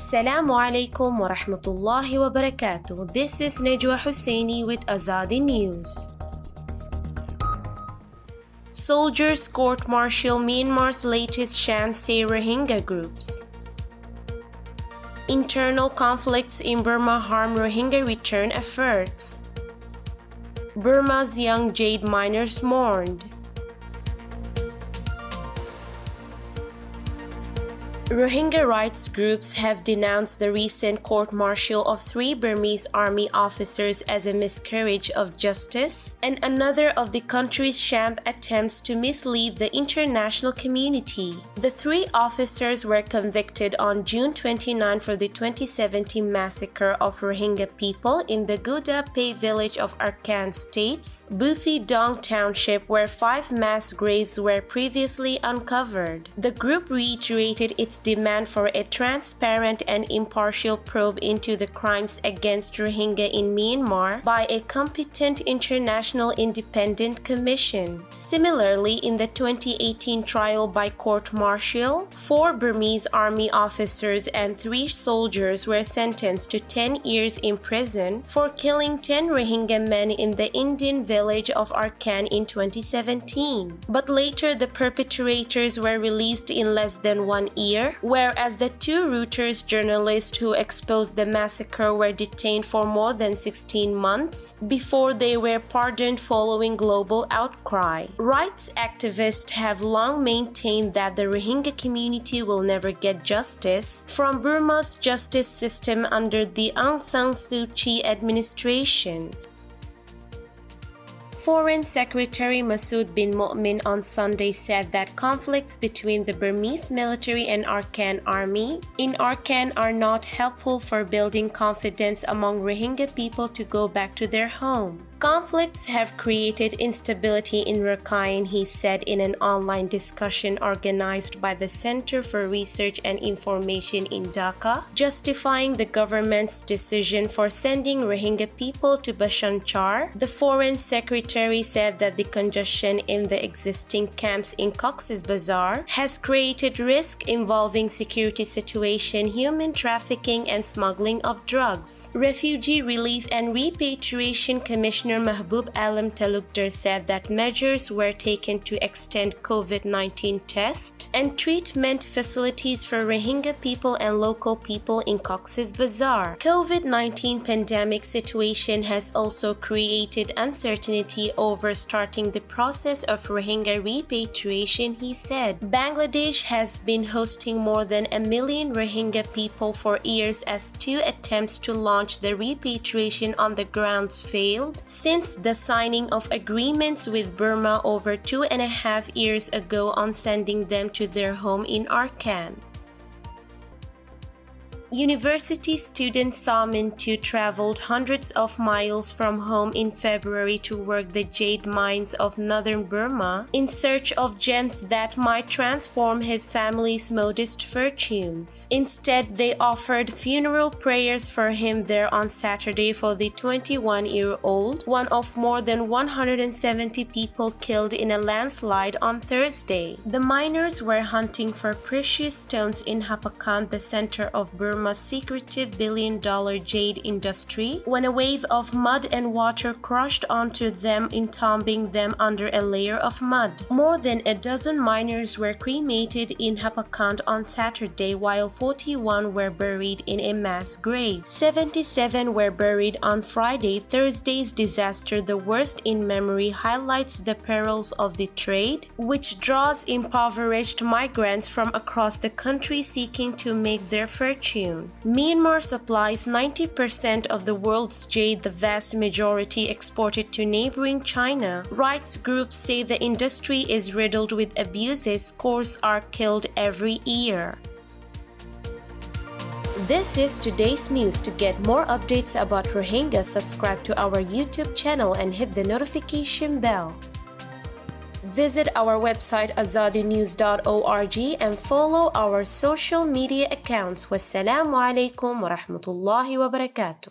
Assalamu alaikum wa rahmatullahi wa barakatuh. This is Najwa Husseini with Azadi News. Soldiers court-martial Myanmar's latest sham, say Rohingya groups. Internal conflicts in Burma harm Rohingya return efforts. Burma's young jade miners mourned. Rohingya rights groups have denounced the recent court-martial of 3 Burmese army officers as a miscarriage of justice and another of the country's sham attempts to mislead the international community. The 3 officers were convicted on June 29 for the 2017 massacre of Rohingya people in the Gudapay village of Arkan State's Buthi Dong Township, where 5 mass graves were previously uncovered. The group reiterated its demand for a transparent and impartial probe into the crimes against Rohingya in Myanmar by a competent international independent commission. Similarly, in the 2018 trial by court-martial, 4 Burmese army officers and 3 soldiers were sentenced to 10 years in prison for killing 10 Rohingya men in the Indian village of Arkan in 2017. But later, the perpetrators were released in less than 1 year, whereas the 2 Reuters journalists who exposed the massacre were detained for more than 16 months before they were pardoned following global outcry. Rights activists have long maintained that the Rohingya community will never get justice from Burma's justice system under the Aung San Suu Kyi administration. Foreign Secretary Masoud bin Mo'min on Sunday said that conflicts between the Burmese military and Arkan army in Arkan are not helpful for building confidence among Rohingya people to go back to their home. Conflicts have created instability in Rakhine, he said in an online discussion organized by the Center for Research and Information in Dhaka, justifying the government's decision for sending Rohingya people to Bhasan Char. The Foreign Secretary said that the congestion in the existing camps in Cox's Bazar has created risk involving security situation, human trafficking, and smuggling of drugs. Refugee Relief and Repatriation Commissioner Mahbub Alam Talukdar said that measures were taken to extend COVID-19 test and treatment facilities for Rohingya people and local people in Cox's Bazar. COVID-19 pandemic situation has also created uncertainty over starting the process of Rohingya repatriation, he said. Bangladesh has been hosting more than 1 million Rohingya people for years as 2 attempts to launch the repatriation on the grounds failed since the signing of agreements with Burma over 2.5 years ago on sending them to their home in Arkan. University student Samin Tu traveled hundreds of miles from home in February to work the jade mines of northern Burma in search of gems that might transform his family's modest fortunes. Instead, they offered funeral prayers for him there on Saturday for the 21-year-old, one of more than 170 people killed in a landslide on Thursday. The miners were hunting for precious stones in Hapakan, the center of Burma's secretive billion-dollar jade industry, when a wave of mud and water crashed onto them, entombing them under a layer of mud. More than a dozen miners were cremated in Hapakan on Saturday, while 41 were buried in a mass grave. 77 were buried on Friday. Thursday's disaster, the worst in memory, highlights the perils of the trade, which draws impoverished migrants from across the country seeking to make their fortune. Myanmar supplies 90% of the world's jade, the vast majority exported to neighboring China. Rights groups say the industry is riddled with abuses. Scores are killed every year. This is today's news. To get more updates about Rohingya, subscribe to our YouTube channel and hit the notification bell. Visit our website azadinews.org and follow our social media accounts. Wassalamu alaikum wa rahmatullahi wa barakatuh.